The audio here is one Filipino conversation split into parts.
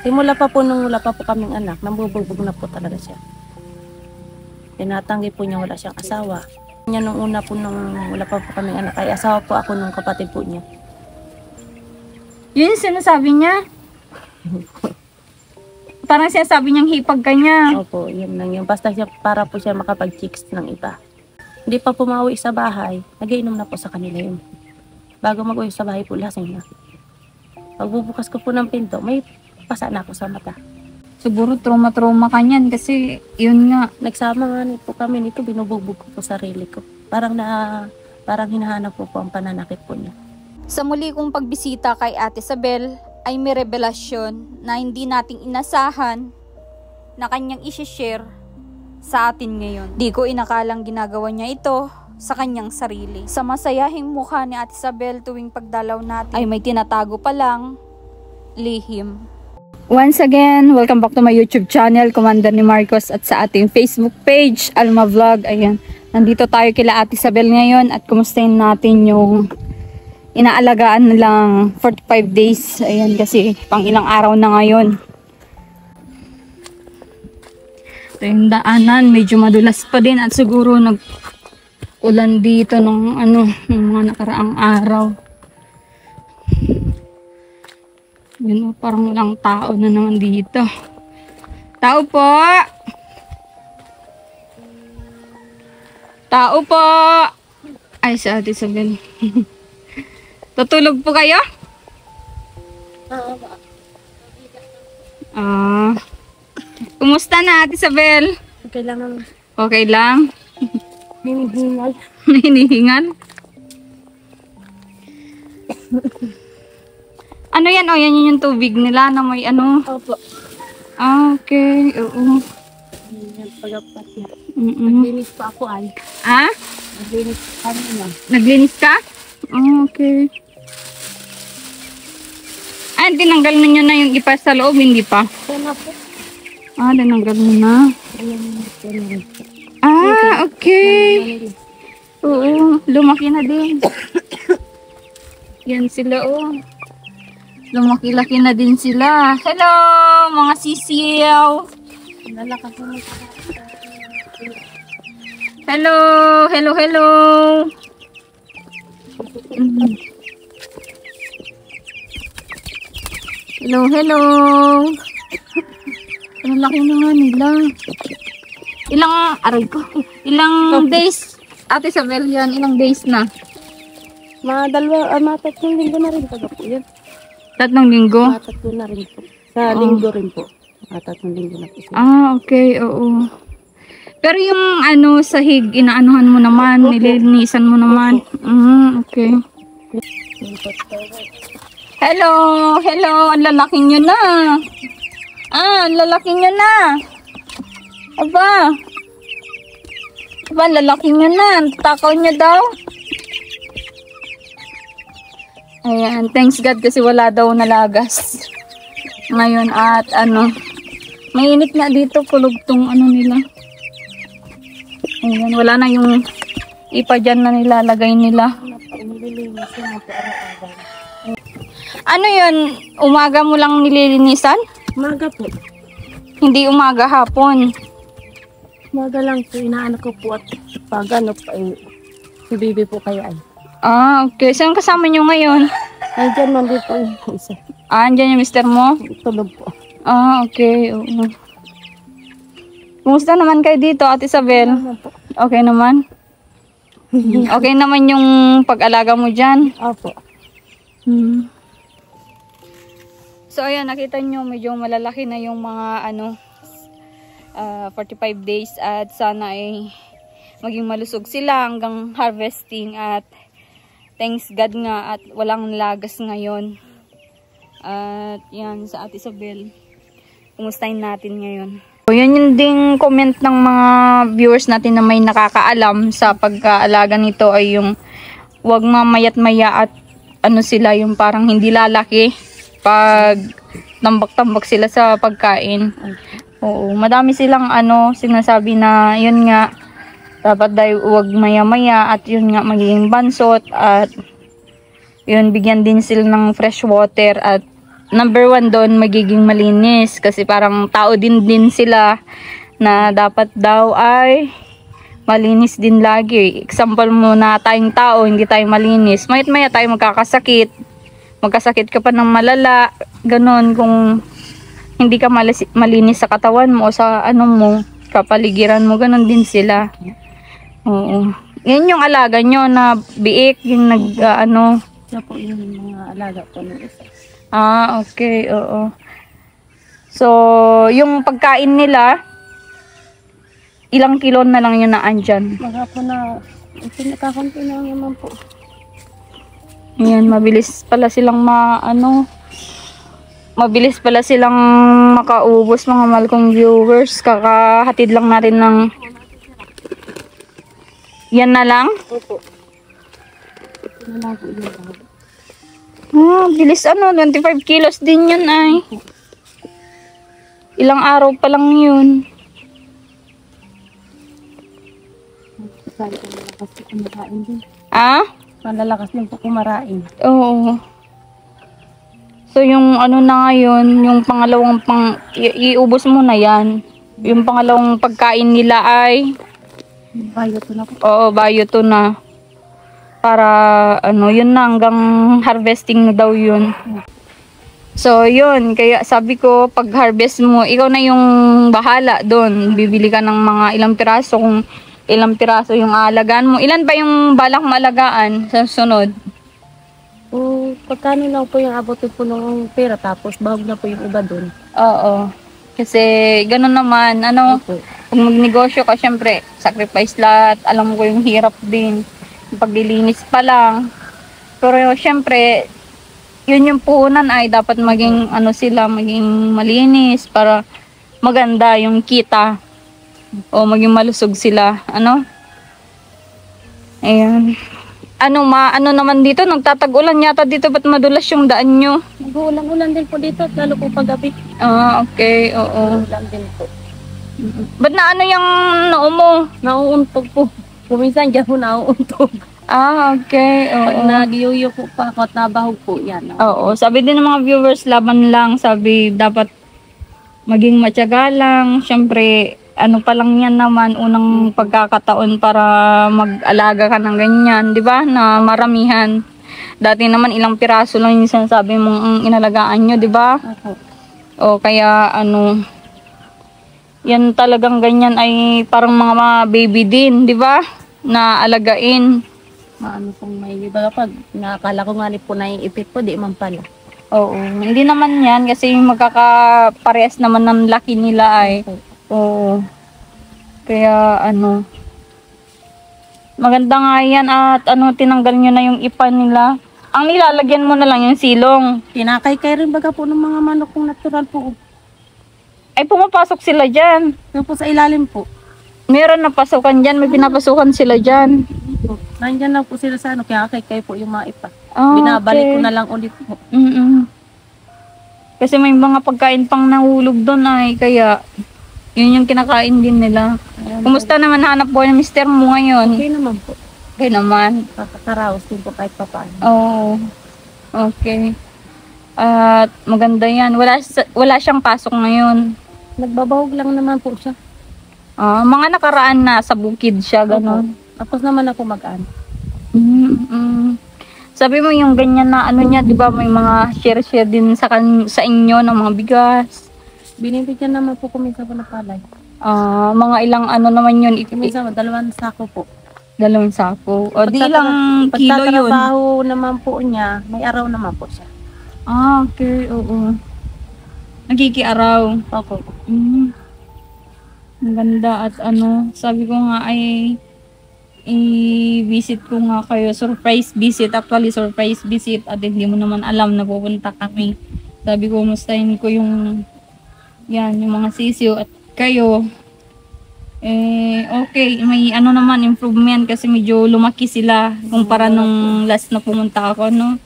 Simula pa po nung wala pa po kaming anak, nambubugbog na po talaga siya. Tinatanggi po niya wala siyang asawa. Niya nung una po nung wala pa po kaming anak, ay asawa po ako nung kapatid po niya. Yun yung sinasabi niya. Parang sinasabi niyang hipag ka niya. Opo, yun lang yun. Basta siya, para po siya makapag-chicks ng iba. Hindi pa pumauwi sa bahay, nagiinom na po sa kanila yun. Bago mag-uwi sa bahay po, lasing na. Pagbubukas ko po ng pinto, may pasa na ako sa mata. Siguro trauma-trauma ka niyan kasi yun nga. Nagsama nga po kami nito, binubugbog ko po sarili ko. Parang hinahanap po ang pananakit po niya. Sa muli kong pagbisita kay Ate Isabel ay may revelasyon na hindi nating inasahan na kanyang isi-share sa atin ngayon. Di ko inakalang ginagawa niya ito sa kanyang sarili. Sa masayahing mukha ni Ate Isabel tuwing pagdalaw natin ay may tinatago palang lihim. Once again, welcome back to my YouTube channel, Commander ni Marcos, at sa ating Facebook page, Alma Vlog. Ayan, nandito tayo kila Ate Isabel ngayon at kumustahin natin yung inaalagaan nilang 45 days. Ayan, kasi pang ilang araw na ngayon. Ito yung daanan, medyo madulas pa din at siguro nag-ulan dito nung mga nakaraang araw. Yun, parang walang tao na naman dito. Tao po! Tao po! Ay, sa Ate Isabel. Tutulog po kayo? Kumusta na, Ate Isabel? Okay lang naman. Okay lang? Hinihingal. Hinihingal? Ano yan? O, yan yung tubig nila na may ano. Opo. Ah, okay. Oo. Yan, pag-apat niya. Naglinis pa ako ay. Ah? Naglinis kami na. Naglinis ka? Oh, okay. Ah, tinanggal na nyo na yung ipa sa loob, hindi pa? Sana po. Ah, tinanggal mo na. Ayan. Ah, okay. Oo, lumaki na din. Yan sila, oh. Lumaki-laki na din sila. Hello, mga sisiyaw. Nalakas mo. Hello, hello, hello. Hello, hello. Ang laki na nga nila. Ilang days, Ate Isabel, yan, ilang days na? Mga tatlong linggo na rin po po yan. 3 linggo? Mga tatlo na rin po. Sa linggo rin po. Mga 3 linggo na po siya. Ah, okay, oo. Pero yung sahig, inaanuhan mo naman, nililinisan mo naman. Okay. Hello, hello, ang lalaki nyo na. Ah, ang lalaki nyo na. Aba, ang lalaki nyo na. Takaw nyo daw. Ayan, thanks God kasi wala daw nalagas. Ngayon at mainit na dito, kulog tong nila. Ayan, wala na yung ipa dyan na nilalagay nila. Ano yun? Umaga mo lang nililinisan? Umaga po. Hindi umaga, hapon. Umaga lang po. Inaanak ko po at pag si baby po kayo ay. Ah, okay. Saan kasama nyo ngayon? Ay, dyan nandito yung isa. Ah, andyan yung mister mo? Tulog po. Ah, okay. Oo. Kumusta naman kayo dito, Ate Isabel? Okay naman? Okay naman yung pag-alaga mo dyan? Opo. So, ayan, nakita nyo, medyo malalaki na yung mga 45 days at sana ay maging malusog sila hanggang harvesting at thanks God nga at walang lagas ngayon. At yan, sa Ate Isabel, kumustahin natin ngayon. So, yan yung ding comment ng mga viewers natin na may nakakaalam sa pagkaalaga nito ay yung wag mamayat maya at sila yung parang hindi lalaki pag tambak-tambak sila sa pagkain. Oo, madami silang sinasabi na yun nga dapat daw wag maya-maya at yun nga magiging bansot at yun bigyan din sila ng fresh water at number one doon, magiging malinis. Kasi parang tao din sila na dapat daw ay malinis din lagi. Example mo na tayong tao, hindi tayo malinis. Mayat maya tayo magkakasakit. Magkasakit ka pa ng malala. Ganon, kung hindi ka malinis sa katawan mo o sa ano mo, kapaligiran mo, ganon din sila. Oo. Yan yung alaga nyo na biik, yung Siya po yung mga alaga po ng isa. Okay, oo. So, yung pagkain nila, ilang kilo na lang yun na andyan? Mga po na, nakakunti na naman po. Ayan, mabilis pala silang mabilis pala silang makaubos, mga mahal kong viewers. Kakahatid lang natin ng yan na lang? Opo. Ito na lang po yun. Bilis 25 kilos din yun ay. Ilang araw pa lang yun. Sabi ko malakas po kumarain din. Malalakas din po kumarain. Oo. So yung na ngayon, yung pangalawang iubos mo na yan. Yung pangalawang pagkain nila ay Bayo to na po. oo, bayo to na. Para yun na, hanggang harvesting na daw yun. So yun, kaya sabi ko, pag harvest mo, ikaw na yung bahala doon. Bibili ka ng mga ilang piraso, kung ilang piraso yung aalagaan mo. Ilan ba yung balak maalagaan sa sunod? Pagkano lang po yung abotin po ng pera, tapos bahog na po yung iba doon. Oo. Kasi ganun naman, Opo. kung magnegosyo ka, syempre, sacrifice lahat. Alam ko yung hirap din. Paglilinis pa lang. Pero syempre, yun yung puhunan ay dapat maging maging malinis para maganda yung kita. O maging malusog sila. Ayan. Naman dito, nagtatag-ulan yata dito, ba't madulas yung daan nyo? Nag-uulan-ulan din po dito, lalo po paggabi. Okay, oo. Ulan din po. Ba't na yung noo mo? Nauuntog po. Kuminsan dyan po nauuntog. Okay, oo. Pag nagyuyo po pa ako at nabahog po, yan. Oo, sabi din ng mga viewers, laban lang. Sabi, dapat maging matyaga lang. Siyempre, pa lang yan naman, unang pagkakataon para mag-alaga ka ng ganyan, di ba? Na maramihan. Dati naman, ilang piraso lang yung sinasabi mong inalagaan nyo, di ba? O, kaya, yan talagang ganyan ay parang mga baby din, di ba? Na alagain. Pong may iba pag nakakala ko nga po na yung ipit po, di man pala. Oo, hindi naman yan kasi magkakaparehas naman ng laki nila ay. Oo. Kaya maganda nga yan at tinanggal nyo na yung ipa nila. Ang nilalagyan mo na lang yung silong. Tinakay-kay rin baga po ng mga manok kong natural po. Ay, pumapasok sila dyan. Yung po sa ilalim po. Meron na pasukan dyan, may pinapasukan sila dyan. Nandyan lang po sila sa kaya kay po yung mga ipa. Ah, Binabalik okay. ko na lang ulit po. Kasi may mga pagkain pang nahulog doon ay, kaya yun yung kinakain din nila. Kumusta naman hanap po ng mister mo ngayon? Okay naman po. Okay naman. Kakaraos din po kahit papaano. Oo. Okay. At maganda yan. Wala siyang pasok ngayon. Nagbabahog lang naman po siya. Mga nakaraan na sa bukid siya, gano'n. Tapos naman ako mag-ano. Sabi mo yung ganyan na niya, di ba may mga share din sa inyo ng mga bigas. Binibigyan naman po kuminsan po na palay. Mga ilang naman yun? Kuminsan 2 sako po. 2 sako. O di ilang kilo yun? Pagtatrabaho naman po niya, may araw naman po siya. Okay, oo. Nagikiaraw. Opo. Ang ganda at sabi ko nga ay i-visit ko nga kayo. Surprise visit. Actually, surprise visit. At hindi mo naman alam na pupunta kami. Sabi ko, mustahin ko yung mga sisiyo at kayo. Okay. May naman, improvement kasi medyo lumaki sila kumpara nung last na pumunta ako, no?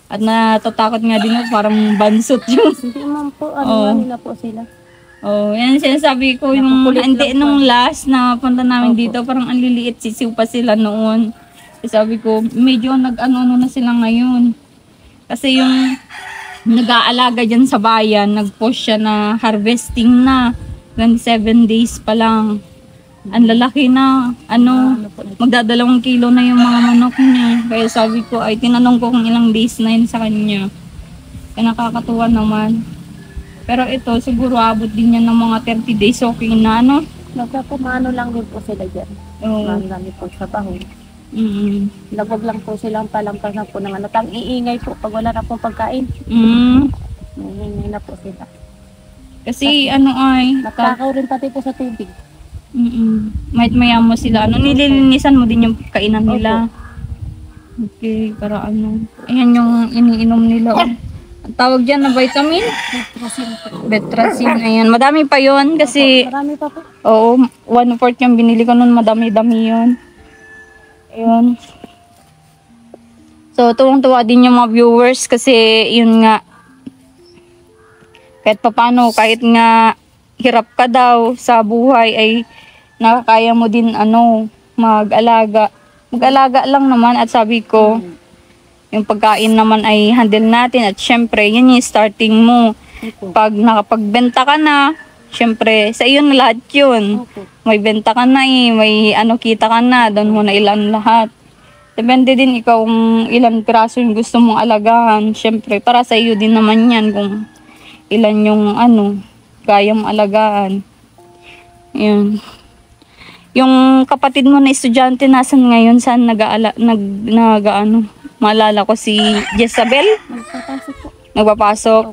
At natatakot nga din ako, parang bansot yung... Hindi man po, nila po sila. Yan sinasabi ko, yung hindi nung last na punta namin dito, parang ang liliit, sisiw pa sila noon. Sabi ko, medyo nag-ano na sila ngayon. Kasi yung nag-aalaga dyan sa bayan. Nag-post siya na harvesting na. 27 days pa lang. Ang lalaki na. Magdadalawang kilo na yung mga manok niya. Kaya sabi ko, ay tinanong ko kung ilang days na yun sa kanya. Kaya nakakatuwa naman. Pero ito, siguro abot din yan ng mga 30 days. Okay na, ano? Nagpapumano lang din po sila dyan. Oo. Marami po sa baho. Mm. Labag lang po silang palampasan po ng ano. Tang iingay po pag wala na pong pagkain. Iingay na po sila. Kasi ano ay, Nakakaw rin pati po sa tubig. maya mo sila. Ano, nililinisan mo din yung kainan nila. Okay, para ano. Ayan yung iniinom nila. Oh. Ang tawag dyan na vitamin? Betracin. Ayan, madami pa yon kasi, Marami pa po. oo, 1/4 yung binili ko nun, madami-dami yun. Ayun. So, tuwang-tuwa din yung mga viewers kasi yun nga, kahit papano, kahit nga hirap ka daw sa buhay ay nakakaya mo din ano, mag-alaga. Mag-alaga lang naman at sabi ko, yung pagkain naman ay handle natin at syempre, yun yung starting mo. Pag nakapagbenta ka na, syempre, sa iyo na lahat yun. May benta ka na may ano kita ka na, doon mo na ilan lahat. Depende din ikaw kung ilan piraso yung gusto mong alagahan. Syempre, para sa iyo din naman yan kung ilan yung ano, kaya mong alagaan. Yun. Yung kapatid mo na estudyante, nasan ngayon? Saan nag-ano? Maalala ko si Jezabel. Nagpapasok po. Nagpapasok.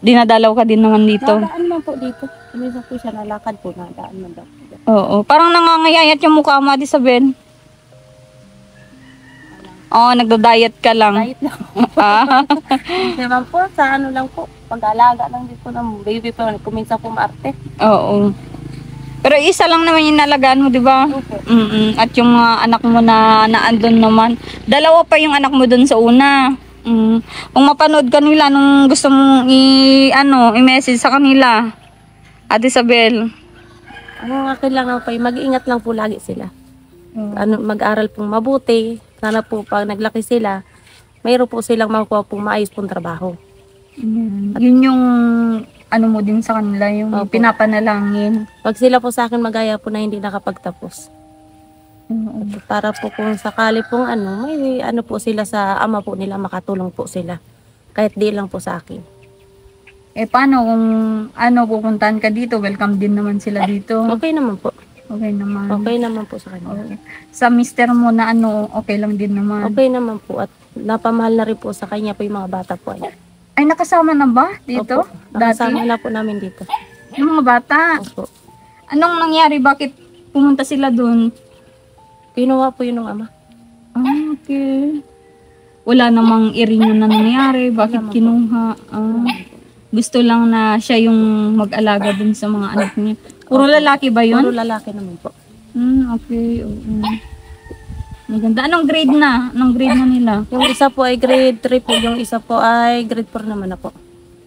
Dinadalaw ka din naman dito. Nadaan man po dito. Kumisa po siya, nalakad po, nadaan man daw. Oo. Parang nangangayayat yung mukha mo, Jezabel. Oo, nagda-diet ka lang. Diet lang. Naman po, sa ano lang po, pag-alaga lang din po ng baby po, kuminsa po maarte. Oo. Pero isa lang naman yung nalagaan mo, di ba? Opo. At yung mga anak mo na naandun naman. Dalawa pa yung anak mo dun sa una. Kung mapanood ka nila nung gusto mong i-message sa kanila, Ate Isabel. Ang akin lang po, mag-iingat lang po lagi sila. Mag-aral pong mabuti. Sana po pag naglaki sila, mayroon po silang makuha pong maayos pong trabaho. Yun yung ano mo din sa kanila, yung Opo. pinapanalangin. Pag sila po sa akin magaya po na hindi nakapagtapos. Para po kung sakali pong may ano po sila sa ama po nila, makatulong po sila. Kahit di lang po sa akin. Paano kung pupuntahan ka dito, welcome din naman sila dito. Okay naman po. Okay naman. Okay naman po sa kanila. Oo. Sa mister mo na okay lang din naman. Okay naman po. At napamahal na rin po sa kanya po yung mga bata po. Ay, nakasama na ba dito? Opo, nakasama na po namin dito. Yung mga bata. Opo. Anong nangyari? Bakit pumunta sila dun? Kinuha po yun ng ama. Okay. Wala namang irinyo na nangyari. Bakit kinuha? Gusto lang na siya yung mag-alaga dun sa mga anak niya. Puro lalaki ba yun? Puro lalaki naman po. Okay. Maganda. Anong grade na? Anong grade na nila? Yung isa po ay grade 3 po. Yung isa po ay grade 4 naman na po.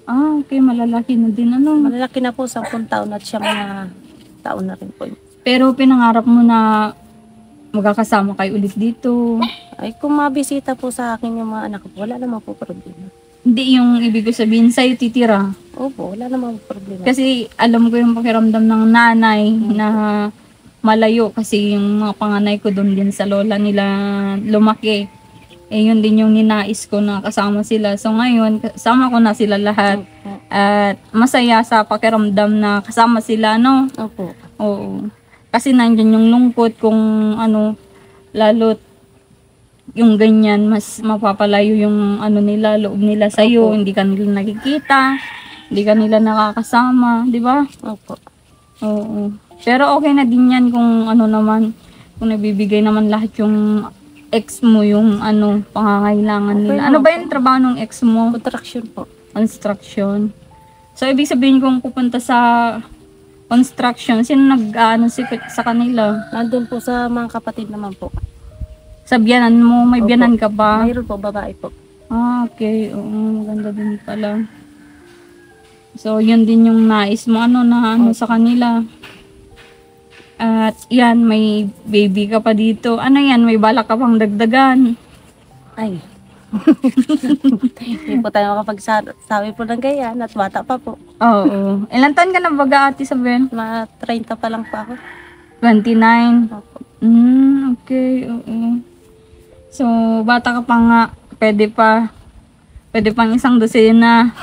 Okay. Malalaki na din. Malalaki na po, 10 taon at siya mga taon na rin po. Pero pinangarap mo na magkakasama kayo ulit dito. Ay, kung mabisita po sa akin yung mga anak ko, wala naman po problema. Hindi yung ibig ko sabihin sa'yo titira. Opo, wala naman po problema. Kasi alam ko yung pakiramdam ng nanay na malayo kasi yung mga panganay ko doon din sa lola nila lumaki. Yun din yung ninais ko na kasama sila. So ngayon, kasama ko na sila lahat. At masaya sa pakiramdam na kasama sila, no? Opo. Oo. Kasi nandiyan yung lungkot kung lalo't yung ganyan, mas mapapalayo yung nila, loob nila sa'yo. Opo. Hindi ka nila nakikita, hindi ka nila nakakasama, di ba? Opo. Oo. Pero okay na din yan kung naman, kung nabibigay naman lahat yung ex mo, yung pangangailangan Okay nila. na. Ano ba yung trabaho ng ex mo? Contraction po. Construction. So, ibig sabihin kung pupunta sa construction, sino sa kanila? Nandun po sa mga kapatid naman po. Sa biyanan mo, may Opo. biyanan ka ba? Mayroon po, babae po. Okay. Oo, maganda din pala. So, yun din yung nais mo, sa kanila. At yan, may baby ka pa dito. Ano yan, may balak ka pang dagdagan. Ay, Hindi po tayo makapagsabi po ng ganyan at bata pa po. Oo. Ilan taon ka na baga, Ate Isabel? Mga 30 pa lang po ako. 29. Opo. Okay, oo. So, bata ka pa nga, pwede pang isang dosena.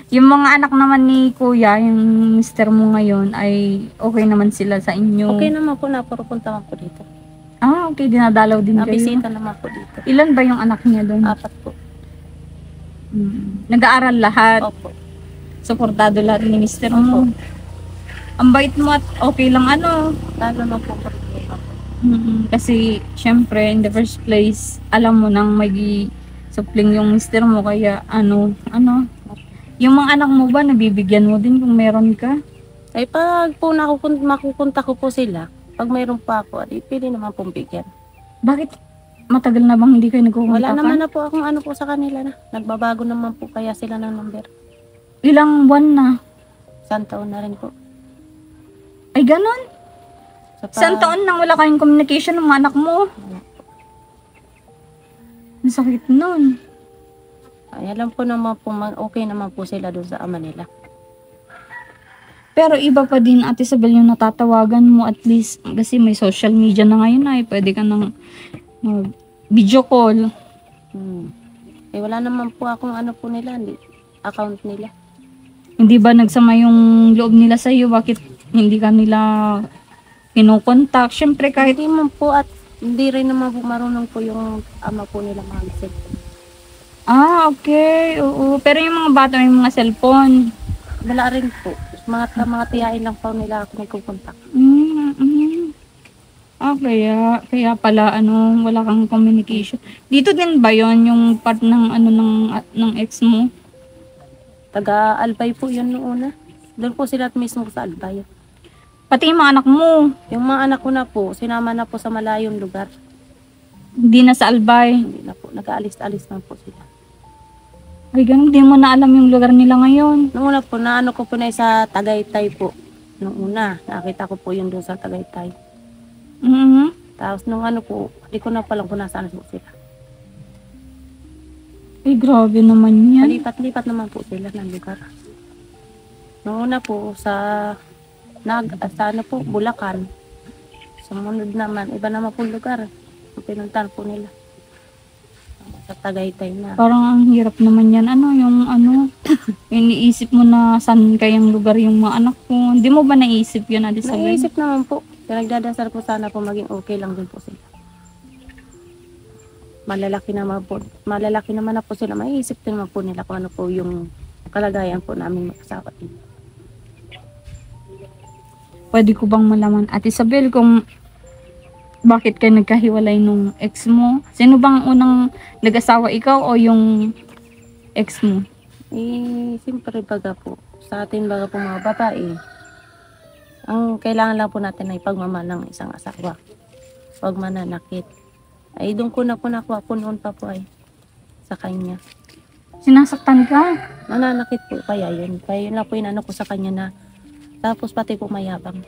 Yung mga anak naman ni Kuya, yung mister mo ngayon, ay okay naman sila sa inyo. Okay naman po, napupunta man po dito. Ah, okay, dinadalaw din kayo. Nabisita naman po dito. Ilan ba yung anak niya doon? 4 po. Nag-aaral lahat. Opo. Suportado lahat ni mister Opo. mo. Ang bait mo at okay lang ano. Lalo na po problema po. Kasi, syempre, in the first place, alam mo nang supling yung mister mo, kaya ano. Yung mga anak mo ba, nabibigyan mo din kung meron ka? Ay pag po makukunta ko po sila, pag mayroon pa ako, ay pili naman pong bigyan. Bakit matagal na bang hindi kayo nagkukunta Wala ka? naman na po akong ano po sa kanila na. Nagbabago naman po kaya sila ng number. Ilang buwan na? Isang taon na rin po. Ay, ganun? Isang taon nang wala kayong communication ng mga anak mo? Ang sakit nun. Ay, alam po naman po, okay naman po sila doon sa ama nila. Pero iba pa din, Ate Isabel, yung natatawagan mo at least, kasi may social media na ngayon ay pwede ka nang video call. Eh wala naman po akong ano po nila, account nila. Hindi ba nagsama yung loob nila sa iyo? Bakit hindi ka nila kinukontak? Syempre kahit Hindi man po at hindi rin naman po marunong po yung ama po nila mag-isip. okay. Oo. Pero yung mga bata may mga cellphone. Wala rin po. Mga tiyain lang po nila ako nagkukontak. Kaya pala wala kang communication. Dito din ba 'yon yung part ng ng ex mo? Taga-Albay po yun noon na. Doon po sila mismo sa Albay. Pati yung mga anak mo, Yung mga anak ko na po, sinama na po sa malayong lugar. hindi na sa Albay. Hindi na po, nag-aalis-alis na po sila. Ay, ganun, di mo na alam yung lugar nila ngayon. Noong una po, naano ko po na sa Tagaytay po. Noong una, nakita ko po yun doon sa Tagaytay. Tapos nung ano po, di ko na palang kung nasaan po sila. Ay, grabe naman yan. Palipat-lipat naman po sila ng lugar. Noong una po, sa ano po, Bulacan. Sumunod naman, iba naman po lugar. Pinuntahan po nila. Sa Tagaytay na. Parang ang hirap naman yan. Iniisip mo na saan kayang lugar yung mga anak ko. Hindi mo ba naisip yun, Ate Isabel? Naisip naman po. Nagdadasal po sana po maging okay lang din po sila. Malalaki naman na po sila. Maiisip din naman po nila kung ano po yung kalagayan po namin mag-asawa din. Pwede ko bang malaman, Ate Isabel, kung bakit kayo nagkahiwalay nung ex mo? Sino bang unang nag-asawa, ikaw o yung ex mo? Siyempre baga po, sa atin baga po mga babae, ang kailangan lang po natin ay pagmamahal ng isang asawa. Huwag mananakit. Ay doon ko na po nakuha po noon pa po ay sa kanya. Sinasaktan ka? Mananakit po kaya yun. Kaya yun lang po inano ko sa kanya na tapos pati po mayabang.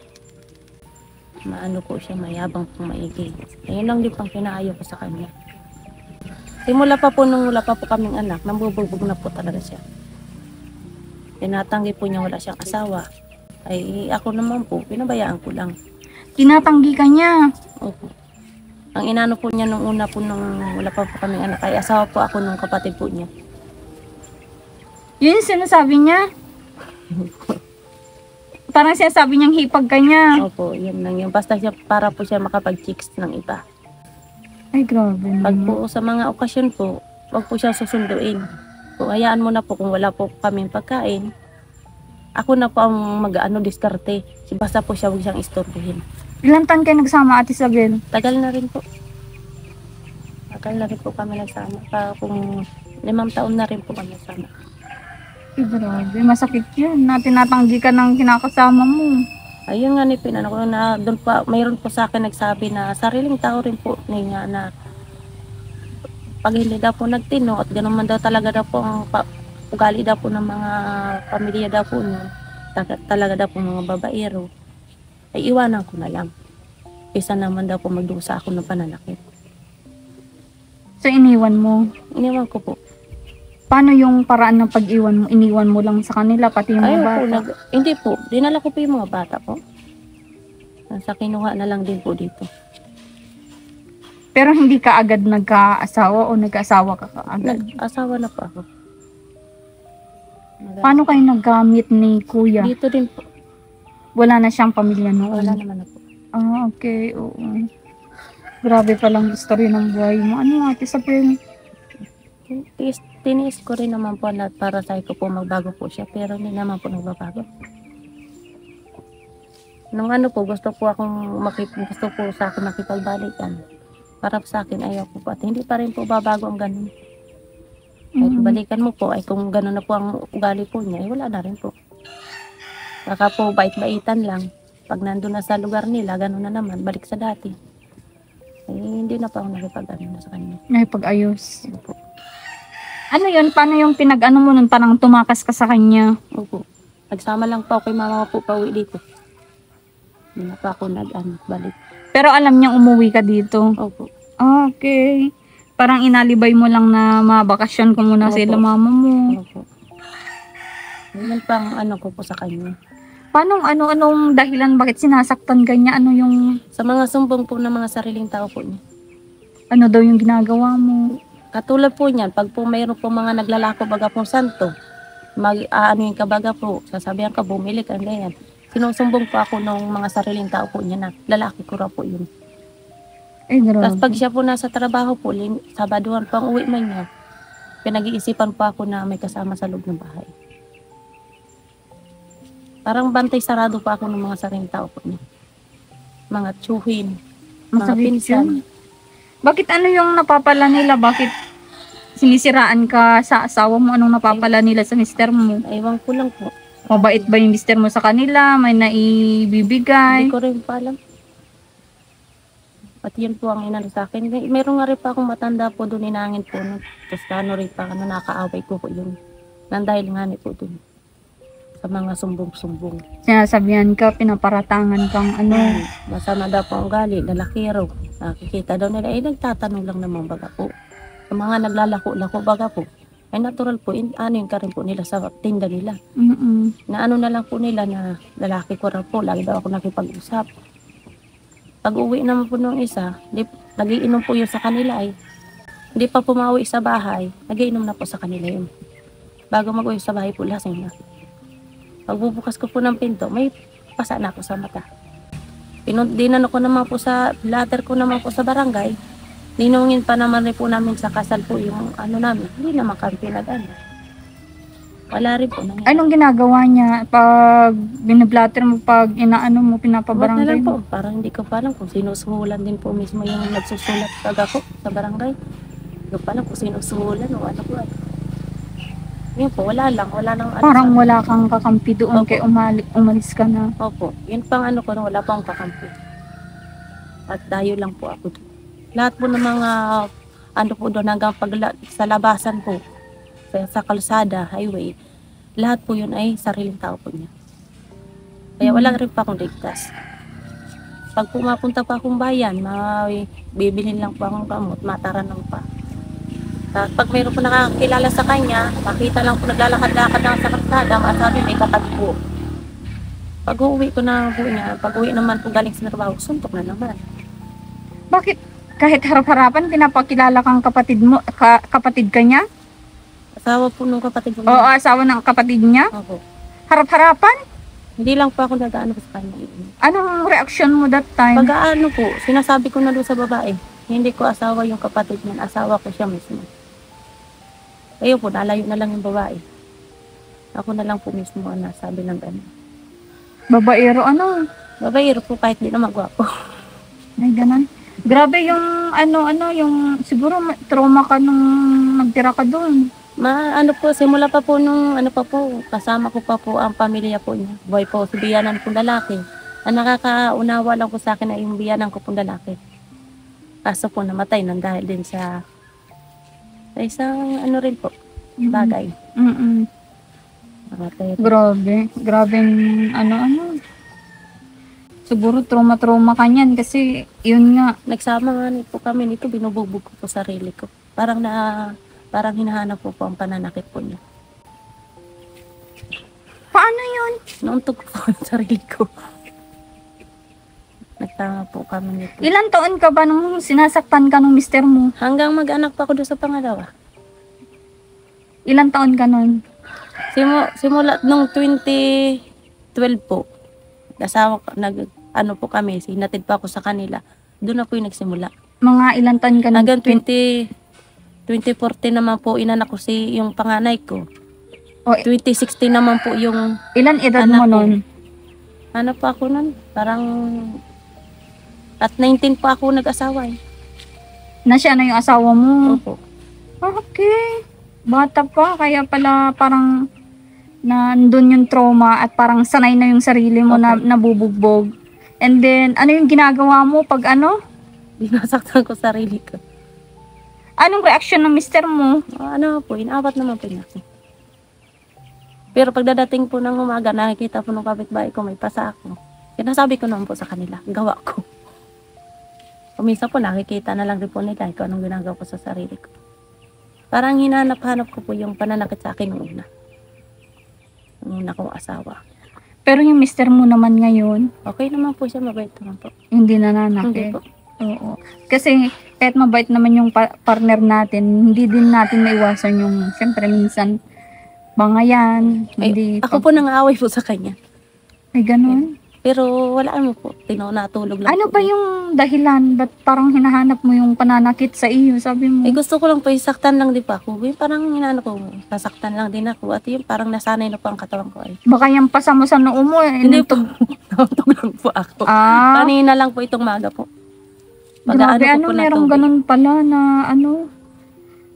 Maano po siya, mayabang po maigi. Ayun lang din pang pinaayo ko sa kanya. Simula pa po nung wala pa po kaming anak, nambubugbog na po talaga siya. Tinatanggi po niya wala siyang asawa. Ay ako naman po, pinabayaan ko lang. Tinatanggi ka niya? Opo. Ang inano po niya nung una po nung wala pa po kaming anak, ay asawa po ako nung kapatid po niya. Yun yung sinasabi niya? Parang sinasabi niyang hipag ka niya. Opo, yun lang yun. Basta siya, para po siya makapag-chicks ng iba. Ay, grabe Pag naman. po sa mga okasyon po, wag po siya susunduin. Kung hayaan mo na po kung wala po kaming pagkain, ako na po ang mag-ano diskarte. Basta po siya, wag siyang istorbohin. Ilan taon kayo nagsama, Ate Isabel? Tagal na rin po. Tagal na rin po kami nagsama. Kung 5 taon na rin po kami nagsama. Ay, grabe. Masakit yun. Na tinatanggi ka ng kinakasama mo. Ayun nga ni Pinano ko na doon pa, mayroon po sa akin nagsabi na sariling tao rin po niya na pag hindi daw po nagtino at ganun man daw talaga daw po ang ugali daw po ng mga pamilya daw po niyo, talaga daw po mga babaero, ay iwanan ko na lang. Isa naman daw po magdusa ako ng pananakit. So, iniwan mo. Iniwan ko po. Paano yung paraan ng pag-iwan mo? Iniwan mo lang sa kanila, pati yung mga Ayaw bata? po, hindi po. Dinala ko po yung mga bata po. Nasa kinuha na lang din po dito. Pero hindi ka agad nagka-asawa o nagka-asawa ka agad? Nag-asawa na po ako. Paano kayo nag-meet ni kuya? Dito din po. Wala na siyang pamilya noon? Wala naman na po. Ah, okay. Oo. Grabe palang story ng buhay mo. Ano, Ate Isabel? Tiniis ko rin naman po na para sa ko po magbago po siya. Pero hindi naman po nagbabago. Nung ano po, gusto po sa akin makipagbalikan. Para sa akin, ayaw po po. At hindi pa rin po babago ang ganun. Kahit balikan mo po, ay kung ganun na po ang ugali po niya, ay wala na rin po. Saka po, bait-baitan lang. Pag nandun na sa lugar nila, ganun na naman, balik sa dati. Ay, hindi na po ako nakipag-ano na sa kanya. Nakipag-ayos. Opo. Ano yun? Paano yung pinag-ano mo nun? Parang tumakas ka sa kanya? Opo. Nagsama lang po ako kay mama po pauwi dito. Hindi na pa ako balik. Pero alam niyang umuwi ka dito? Opo. Okay. Parang inalibay mo lang na mabakasyon ko muna Opo. sila mama mo. Opo. Yun pang ano ko po sa kanya. Paano, anong dahilan? Bakit sinasaktan ka niya? Ano yung, Sa mga sumbong po ng mga sariling tao po niya. ano daw yung ginagawa mo? Katulad po niyan, pag po mayroon po mga naglalako baga pong santo, ano yung kabaga po, sasabihan ka, bumili ka, ganyan. Sinusumbong po ako ng mga sariling tao po niya na lalaki ko raw po yun. Eh, Tapos grabe. pag siya po nasa trabaho po, Sabaduhan po ang uwi man niya, pinag-iisipan po ako na may kasama sa loob ng bahay. Parang bantay sarado pa ako ng mga sariling tao po niya. Mga tsuhin, mga Masakit pinsan. yun. Bakit ano yung napapala nila? Bakit sinisiraan ka sa asawa mo? Anong napapala nila sa mister mo? Ewan ko lang po. Mabait ba yung mister mo sa kanila? May naibibigay? Hindi ko rin pa alam. At yun po ang inano sa akin. Meron nga rin pa akong matanda po doon, inangin po. No? Tapos ano rin pa, nakaaway ko po yun. Nang dahil nga po doon. Sa mga sumbong-sumbong. Sinasabihan ka, pinaparatangan kang ano. Masama daw po ang gali, lalakiro. Nakikita daw nila, nagtatanong lang naman baga po. Sa mga naglalako-lako baga po. Ay natural po, ano yung karin po nila sa tinda nila. Na ano na lang po nila na lalaki ko raw po, lagi daw ako nakipag-usap. Pag uwi naman po nung isa, nagiinom po yun sa kanila ay. Hindi pa pumawi sa bahay, nagiinom na po sa kanila yun. Bago mag-uwi sa bahay po, lasing na. Pagbubukas ko po ng pinto, may pasa na ako sa mata. Dinano ko naman po sa letter ko naman po sa barangay. Ninungin pa naman rin po namin sa kasal po yung ano namin. Hindi naman kami pinag-ano. Wala rin po. Anong ginagawa niya pag binablatter mo, pag inaano mo, Wala pinapabarangay lang po. mo? Parang hindi ko pa alam kung sinusuhulan din po mismo yung nagsusulat pag ako sa barangay. Hindi ko pa alam kung sinusuhulan o ano po. Yun po, wala lang. Wala nang ano Parang sa- wala kang kakampi doon Opo. kay umalis ka na. Opo. Yun pang ano ko, wala pa akong kakampi. At dayo lang po ako doon. Lahat po ng mga ano po doon hanggang sa labasan po. Sa kalsada, highway. Lahat po yun ay sariling tao po niya. Kaya wala rin pa akong ligtas. Pag pumapunta pa akong bayan, bibilhin lang po akong gamot, mataranong pa. Tapos pag mayroon po nakakilala sa kanya, makita lang po naglalakad-lakad lang sa kalsada, masabi may katagpo. Pag uwi ko na po niya, pag uwi naman po galing sa trabaho, suntok na naman. Bakit kahit harap-harapan, pinapakilala kang kapatid mo, kapatid ka niya? Asawa po nung kapatid ko. Oo, asawa ng kapatid niya? Opo. Harap-harapan? Hindi lang po ako nag-ano sa kanya. Anong reaction mo that time? Pag ano po, sinasabi ko na doon sa babae, hindi ko asawa yung kapatid niyan, asawa ko siya mismo. Ayun po, nalayo na lang yung babae. Ako na lang po mismo ang nasabi ng gano'n. Babaero, ano? Babaero po kahit di na magwapo. Ay, ganun. Grabe yung, yung, siguro trauma ka nung nagtira ka doon. Ano po, simula pa po nung, ano pa po, kasama ko pa po ang pamilya po niya. Boy po, si biyanan kong lalaki. Ang nakakaunawa lang po sa akin ay yung biyanan ko pong lalaki. Kaso po namatay nang dahil din sa isang ano rin po, bagay. Namatay. Grabe, ano. Siguro trauma ka niyan kasi yun nga. Nagsama nga po kami nito, binubugbog ko po sarili ko. Parang hinahanap po ang pananakit po niya. Paano yun? Nauntog po ang sarili ko. Nagtama po kami nito. Ilan taon ka ba nung sinasaktan ka ng mister mo? Hanggang mag-anak pa ako doon sa pangalawa. Ilan taon ka nun? Simula nung 2012 po. Ano po kami, sinatid pa ako sa kanila. Doon na po yung nagsimula. Mga ilan taon ka nun? Hanggang 2014 naman po inanak ko yung panganay ko. O, 2016 naman po yung ilan edad anak mo ko. nun? Ano pa ako nun? Parang at 19 pa ako nag-asawa eh. Na siya na yung asawa mo? Opo. Okay. Bata pa, kaya pala parang nandun yung trauma at parang sanay na yung sarili mo na Okay. nabubugbog. And then, ano yung ginagawa mo pag ano? Dinasaktan ko sarili ko. Anong reaction ng mister mo? Ano po, inaawat naman po niya ako. Pero pagdadating po ng umaga, nakikita po ng kapitbahay ko may pasa ako. Sinasabi ko naman po sa kanila, gawa ko. Kumisa po, nakikita na lang rin po nila kung anong ginagawa ko sa sarili ko. Parang hinanap-hanap ko po yung pananakit sa akin nung una. Nung una kong asawa. Pero yung mister mo naman ngayon, Okay naman po siya, mabait naman po. hindi Hindi nananakit. po. Oo. Kasi kahit mabait naman yung partner natin, hindi din natin maiwasan yung, syempre minsan, bangayan, hindi. Ako po nang-aaway po sa kanya. Ay, ganun. Pero wala mo po, natulog lang Ano po. ba yung dahilan? Ba't parang hinahanap mo yung pananakit sa iyo? Sabi mo. Gusto ko lang po, isaktan lang din po ako. Parang hinano ko, sasaktan lang din ako. At yun, parang nasanay na po ang katawan ko ay. Baka yung pasa mo sa noo mo. Hindi po, natulog lang po ako. Ah, Kanina lang po itong maga po. grabe. Pag-aano ko Ano, po na merong tubig. ganun pala na ano,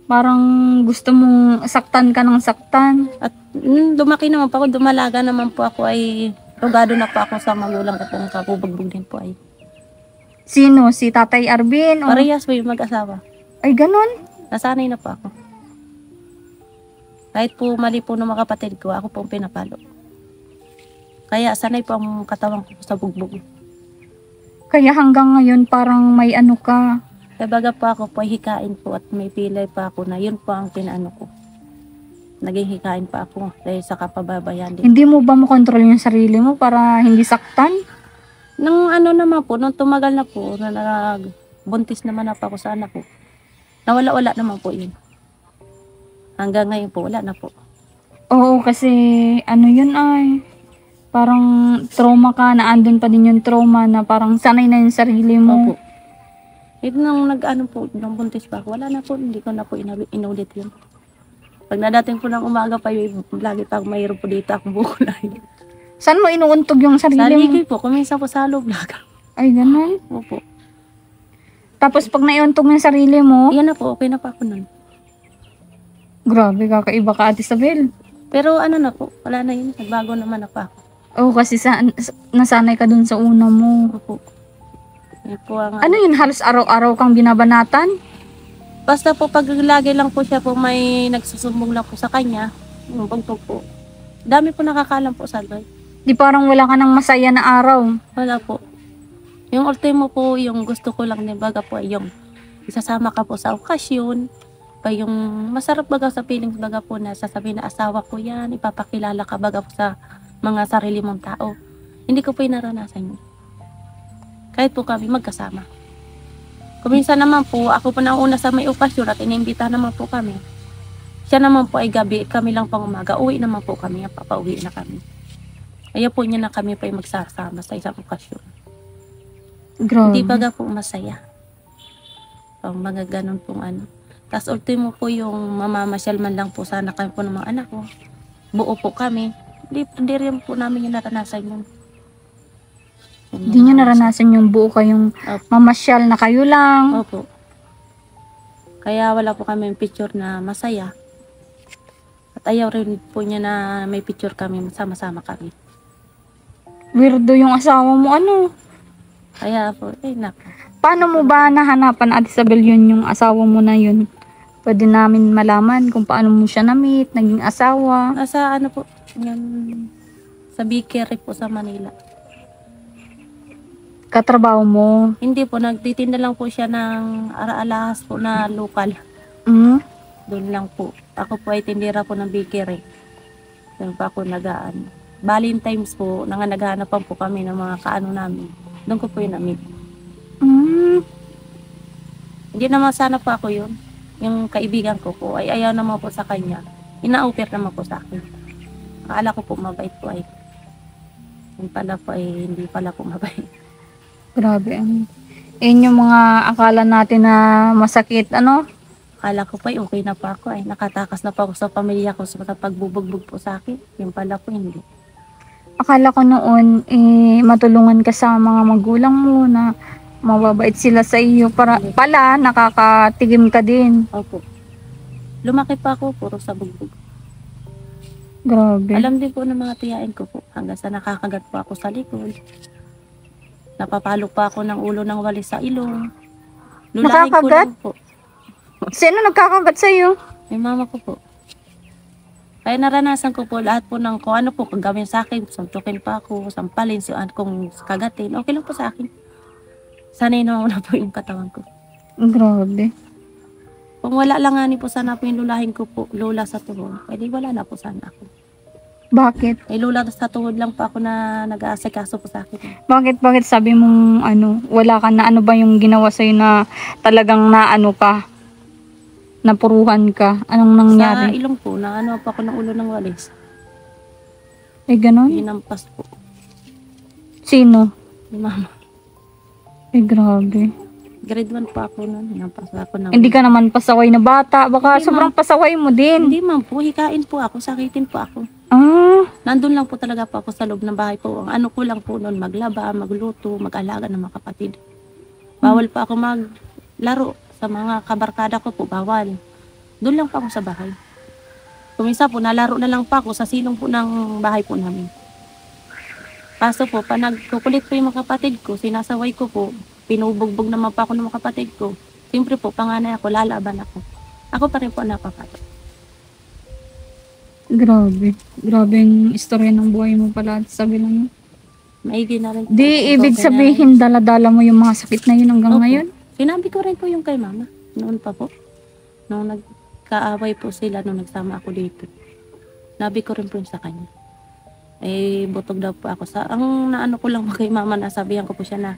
parang gusto mong saktan ka ng saktan. At lumaki naman po ako, dumalaga naman po ako ay rugado na po ako sa magulang ko pong kabubagbog din po ay. Sino? Si Tatay Arvin? O? Parehas po yung mag-asawa. Ay, ganun. Nasanay na po ako. Kahit po mali po ng mga kapatid ko, ako po ang pinapalo. Kaya sanay po ang katawan ko sa bugbog. Kaya hanggang ngayon parang may ano ka. Kaya baga po ako po ay hikain po at may pilay pa ako na yun po ang pinaano ko. Naging hikain pa ako dahil sa kapababayan din. Hindi mo ba makontrol yung sarili mo para hindi saktan? Nung ano naman po, nung tumagal na po, na nagbuntis naman na po ako sa anak ko, nawala-wala naman po yun. Hanggang ngayon po, wala na po. Oo, kasi ano yun ay, parang trauma ka, na andun pa din yung trauma na parang sanay na yung sarili mo. Opo. Ito nung nag-ano po, nung buntis pa ako, wala na po, hindi ko na po inulit yun. Pag nadating po ng umaga pa yun, lagi pa ako mayroon po dito akong bukulay. Saan mo inuuntog yung Sa sarili mo? ligay po, kuminsan po sa loob lang. Ay, ganun. Opo. Tapos pag naiuntog mo yung sarili mo, Yan na po, okay na po ako nun. grabe, kakaiba ka, Ate Isabel. Pero ano na po, wala na yun, nagbago naman na po ako. Oo, kasi nasanay ka dun sa una mo. Opo. Yan po ang, Ano yun, halos araw-araw kang binabanatan? Basta po pag lagi lang po siya po may nagsusumbong lang po sa kanya, yung pagpag po. Dami po nakakalam po sa doy. Di parang wala ka ng masaya na araw. Wala po. Yung ultimo po, yung gusto ko lang din baga po ay yung isasama ka po sa okasyon. Pa yung masarap baga sa feelings baga po na sasabihin na asawa ko yan, ipapakilala ka baga po sa mga sarili mong tao. Hindi ko po inaranasan yun. Kahit po kami magkasama. Kuminsan naman po, ako po na una sa may okasyon at inimbita naman po kami. Siya naman po ay gabi, kami lang pang umaga. Uwi naman po kami, papauwi na kami. Kaya po niya na kami pa yung magsasama sa isang okasyon. Grabe. Hindi baga po masaya. Pang mga ganun pong ano. Tapos ultimo po yung mamamasyal man lang po sana kami po ng mga anak ko. Buo po kami. Hindi rin po namin yung naranasan yun. Hindi nyo naranasan yung buo kayong Opo. mamasyal na kayo lang. Opo. Kaya wala po kami picture na masaya. At ayaw rin po niya na may picture kami, sama-sama kami. Weirdo yung asawa mo, ano? Kaya po, nako. Paano mo ba nahanapan, Ate Isabel, yun yung asawa mo na yun? Pwede namin malaman kung paano mo siya na-meet, naging asawa. Sa ano po, yan, sa bakery po sa Manila. Katrabaho mo. Hindi po, nagtitinda lang po siya ng ara-alahas po na lokal. Mm. Doon lang po. Ako po ay tindera po ng bakery. Doon pa ako nagaan. Valentine's po, naghahanapan po kami ng mga kaano namin. Doon ko po yun na-meet. Mm. Hindi naman sana po ako yun. Yung kaibigan ko po ay ayaw naman po sa kanya. Ina-offer naman po sa akin. Akala ko po mabait po ay. Yung pala po ay hindi pala po mabait. Grabe. Yun yung mga akala natin na masakit, ano? Akala ko po ay okay na po ako ay. Nakatakas na po ako sa pamilya ko sa pagbubugbog po sa akin. Yung pala po hindi. Akala ko noon, matulungan ka sa mga magulang mo na mababait sila sa iyo. Pala, nakakatigim ka din. Opo. Lumaki pa ako, puro sa bugbog. Grabe. Alam din po ng mga tiyain ko po, hanggang sa nakakagat po ako sa likod. Napapalo pa ako ng ulo ng walis sa ilong. Lulahin ko Nakakagat? lang po. Sino nagkakagat sa iyo? May mama ko po. Kaya naranasan ko po lahat po ng kung ano po kung gawin sa akin. Suntukin pa ako, sampalin, kung kagatin. Okay lang po sa akin. Sanay naman na po yung katawan ko. Grabe. Kung wala lang nga po sana po yung lulahin ko po, lula sa tuhod, pwede wala na po sana ako. Bakit? May lula sa tuhod lang po ako na nag-aasikaso po sa akin. Bakit sabi mong wala ka na, ano ba yung ginawa sa'yo na talagang naano ka? Napuruhan ka? Anong Sa nangyari? ilong po, na ano po ako ng ulo ng walis. Ganon? Hinampas po. Sino? Yung mama. Grabe. Grade 1 pa ako nun. Hinampas ako ng... Hindi ka naman pasaway na bata. Baka Hindi, sobrang pasaway mo din. Hindi man po, hikain po ako, sakitin po ako. Ah, Nandun lang po talaga po ako sa loob ng bahay po. Ang ano ko lang po noon, maglaba, magluto, mag-alaga ng mga kapatid. Bawal pa ako maglaro sa mga kabarkada ko po, bawal. Doon lang pa ako sa bahay. Kumisa po, nalaro na lang pa ako sa silong po ng bahay po namin. Kaso po, pa nagkukulit po yung mga kapatid ko, sinasaway ko po, pinubugbog naman pa ako ng mga kapatid ko. Siyempre po, panganay ako, lalaban ako. Ako pa rin po nakapatid. grabe. Grabe yung istorya ng buhay mo pala. Sabi lang. Maigi na rin po. Di ibig Okay na sabihin dala-dala mo yung mga sakit na yun hanggang Opo. ngayon? Sinabi ko rin po yung kay mama. Noon pa po. Nung nagkaaway po sila, nung nagsama ako dito. Nabi ko rin po yun sa kanya. Eh, butog daw po ako. Ang naano ko lang po kay mama, nasabihan ko po siya na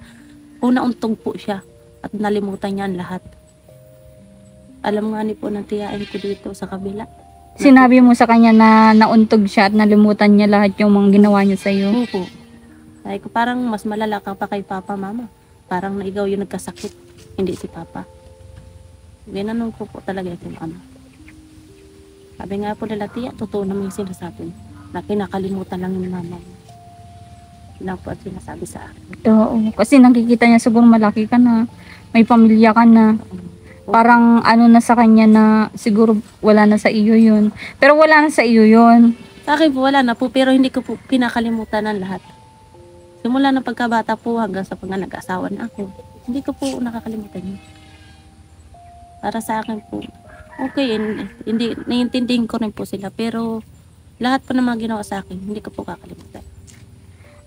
unauntog po siya at nalimutan niya ang lahat. Alam nga ni po ng tiyain ko dito sa kabila. Sinabi mo sa kanya na nauntog siya at nalimutan niya lahat yung mga ginawa niya sa'yo? Opo. Sabi ko, parang mas malala ka pa kay papa, mama. Parang na ikaw yung nagkasakit, hindi si papa. Ginanong ko po talaga ito, mama. Sabi nga po nila, tiya, totoo naman yung sinasabi. Na kinakalimutan lang yung mama mo. Yun lang po at sinasabi sa akin. Oo. Kasi nakikita niya siguro malaki ka na. May pamilya ka na. Parang ano na sa kanya na siguro wala na sa iyo yun. Pero wala na sa iyo yun. Sa akin po, wala na po, pero hindi ko po kinakalimutan ng lahat. Simula ng pagkabata po hanggang sa pag nag-asawa na ako, hindi ko po nakakalimutan yun. Para sa akin po, okay, hindi, naiintindihin ko rin po sila, pero lahat po ng mga ginawa sa akin, hindi ko po kakalimutan.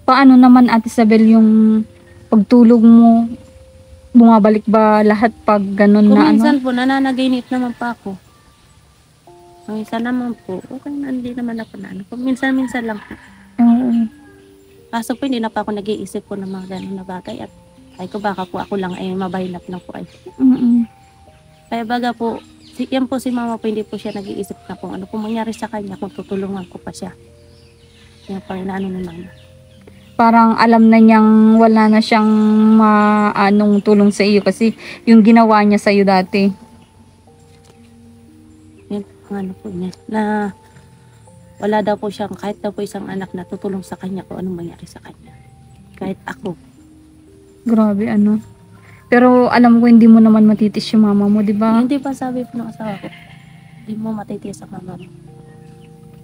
Paano naman Ate Isabel yung pagtulog mo? Bumabalik ba lahat pag ganun Kung na minsan ano? po, nananaginip naman pa ako. Kung minsan naman po, okay na, hindi naman ako na ano. Kung minsan-minsan lang po. Oo. Kaso po, hindi na pa ako nag-iisip po ng mga ganun na bagay. At ay ko baka po ako lang ay mabahinap lang po ay. Mm-mm. Kaya baga po, yan po si mama po, hindi po siya nag-iisip na kung ano po mangyari sa kanya, kung tutulungan ko pa siya. Yan pa rin ano ni mama. Parang alam na niyang wala na siyang maanong tulong sa iyo kasi yung ginawa niya sa iyo dati. Yan ang ano po niya. Na wala daw po siyang, kahit daw po isang anak na tutulong sa kanya kung anong mangyari sa kanya. Kahit ako. Grabe ano. Pero alam ko hindi mo naman matitis yung mama mo, di ba? Hindi pa sabi po ng asawa ko, hindi mo matitiis sa mama mo.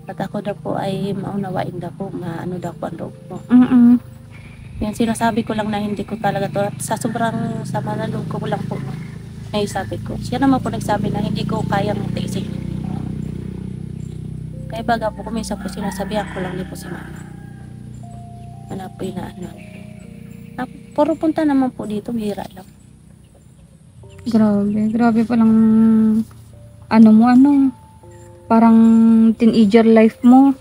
At ako daw po ay maunawain daw po, maano daw po ang loob mo. Mm-mm. Yan sinasabi ko lang na hindi ko talaga to. At sa sobrang sama na loob ko lang po, ay sabi ko. Siya naman po nagsabi na hindi ko kayang tiisin. Kaya baga po, kuminsan po sinasabihan ko lang din po si mama. Ano po yun na ano. Puro punta naman po dito, bihira lang. Grabe. Grabe palang ano mo, parang teenager life mo.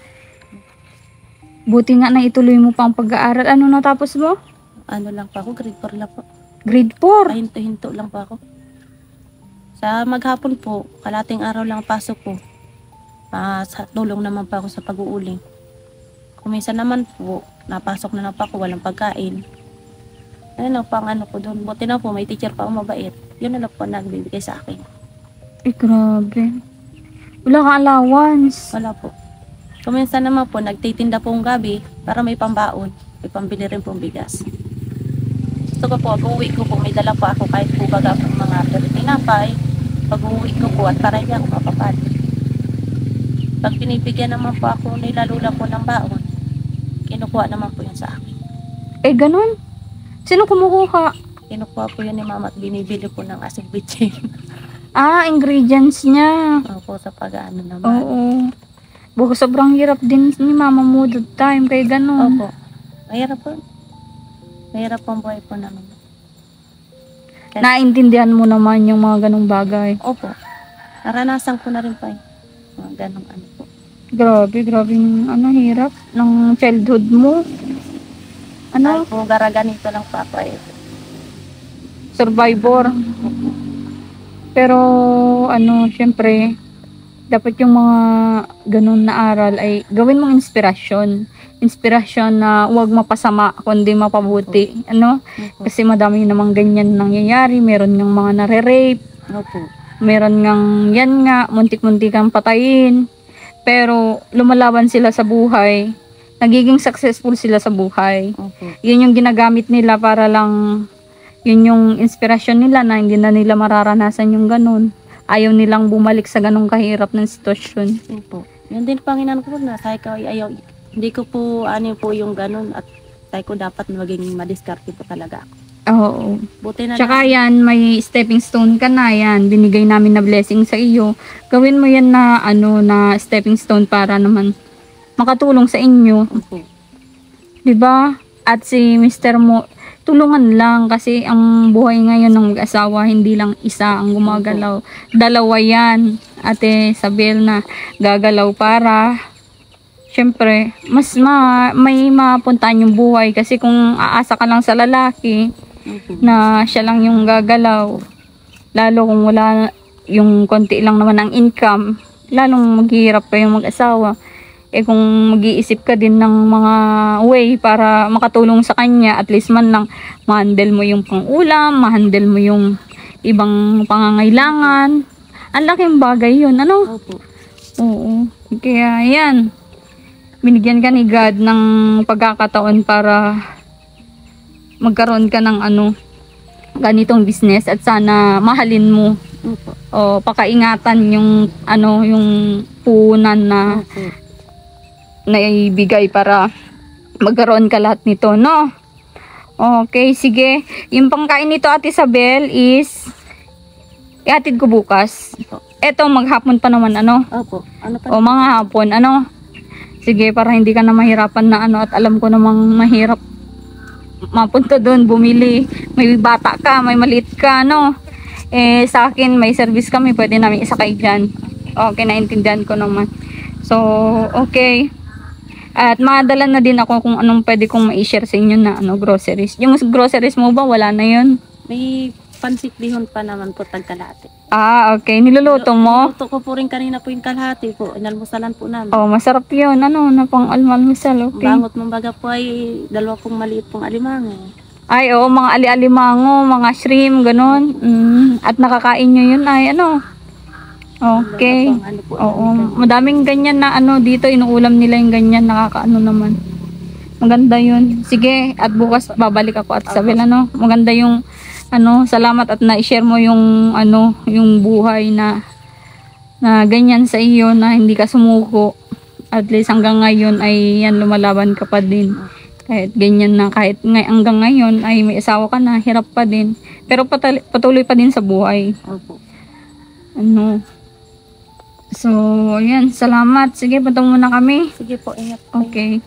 Buti nga na ituloy mo pa ang pag-aaral. Ano natapos mo? Ano lang po ako, grade 4 lang po. Grade 4. Pahinto-hinto lang po ako. Sa maghapon po, kalating araw lang pasok ko. Sa tulong naman pa ako sa pag-uuling. Kung minsan naman po, napasok na lang pa ako, walang pagkain. Ano na po ang ano ko doon. Buti na po, may teacher pa ako mabait. Yun na lang po nagbibigay sa akin. Grabe. Wala kang allowance. Wala po. Kung minsan naman po, nagtitinda po ang gabi para may pambaon. May pambili rin pong bigas. Gusto ko po, pag uwi ko po, may dala po ako kahit po baga po mga tinapay. Pag uwi ko po at para hindi ako mapapali. Pag pinibigyan naman po ako nila lula po ng baon, kinukuha naman po yun sa akin. Ganun? Sino kumukuha? Kinukuha po yun ni mama at binibili po ng asing bitchin. Ingredients niya. Opo, sa pag-ano naman. Oo. Baka sobrang hirap din ni mama mo that time, kaya ganun. Opo. Mahirap po. Mahirap po ang buhay po namin. Naintindihan mo naman yung mga ganung bagay. Opo. Naranasan ko na rin po mga ganong ano po. Grabe yung hirap ng childhood mo. Ay po, garaganito lang po ako Survivor. Pero syempre, dapat yung mga ganun na aral ay gawin mong inspirasyon. Inspirasyon na huwag mapasama, kundi mapabuti. Kasi madami namang ganyan nangyayari. Meron ng mga nare-rape. Opo. Meron ngang yan nga, muntik-muntikang patayin. Pero lumalaban sila sa buhay. Nagiging successful sila sa buhay. Opo. Yun yung ginagamit nila para lang, yun yung inspirasyon nila na hindi na nila mararanasan yung ganun. Ayaw nilang bumalik sa ganung kahirap ng sitwasyon. Opo. Yun din Panginoon ko na sabi ko ayaw. Hindi ko po po yung ganun at sabi ko dapat maging madiskarte po talaga ako. Oo. Buti na Tsaka yan, may stepping stone ka na yan. Binigay namin na blessing sa iyo. Gawin mo yan na na stepping stone para naman makatulong sa inyo. Opo. 'Di ba? At si Mr. mo, tulungan lang kasi ang buhay ngayon ng mag-asawa hindi lang isa ang gumagalaw. Dalawa yan. Ate Isabel na gagalaw para syempre mas may mapuntahan yung buhay kasi kung aasa ka lang sa lalaki na siya lang yung gagalaw, lalo kung wala yung konti lang naman ang income, lalong maghihirap pa yung mag-asawa. Kung mag-iisip ka din ng mga way para makatulong sa kanya, at least man lang ma-handle mo yung pang-ulam, ma-handle mo yung ibang pangangailangan. Ang laking bagay yun, Opo. Oo. Kaya yan, binigyan ka ni God ng pagkakataon para magkaroon ka ng ganitong business at sana mahalin mo. Opo. O pakaingatan yung yung puhunan na Opo. naibigay para magkaroon ka lahat nito, no? Okay, sige. Yung pangkain nito, Ate Isabel, is ihatid ko bukas. Eto, maghapon pa naman, Opo. Ano pa? O mga hapon, Sige, para hindi ka na mahirapan na at alam ko namang mahirap mapunta doon, bumili. May bata ka, may maliit ka, sa akin, may service kami, pwede namin isakay dyan. Okay, naintindihan ko naman. So, okay. At madala na din ako kung anong pwede kong ma-share sa inyo na groceries. Yung groceries mo ba, wala na yun? May pansit bihon pa naman po tagkalahati. Okay. Niluluto mo? Niluto ko po rin kanina po yung kalahati po. Inalmusalan po namin. Oh, masarap yun. Na pang almusal, okay. Bangot mong baga po ay dalawa pong maliit pong alimango. Ay, oo, mga ali-alimango, mga shrimp, ganun. At nakakain nyo yun, ay, Okay. Oo, madaming ganyan na dito, inuulam nila yung ganyan, nakakaano naman. Maganda yun. Sige, at bukas babalik ako at Isabel, maganda yung, salamat at na-share mo yung, yung buhay na ganyan sa iyo, na hindi ka sumuko. At least hanggang ngayon ay yan, lumalaban ka pa din. Kahit ganyan na, kahit hanggang ngayon ay may asawa ka na, hirap pa din. Pero patuloy pa din sa buhay. Opo. So, ayan, salamat. Sige, punta muna kami. Sige po, ingat po. Okay.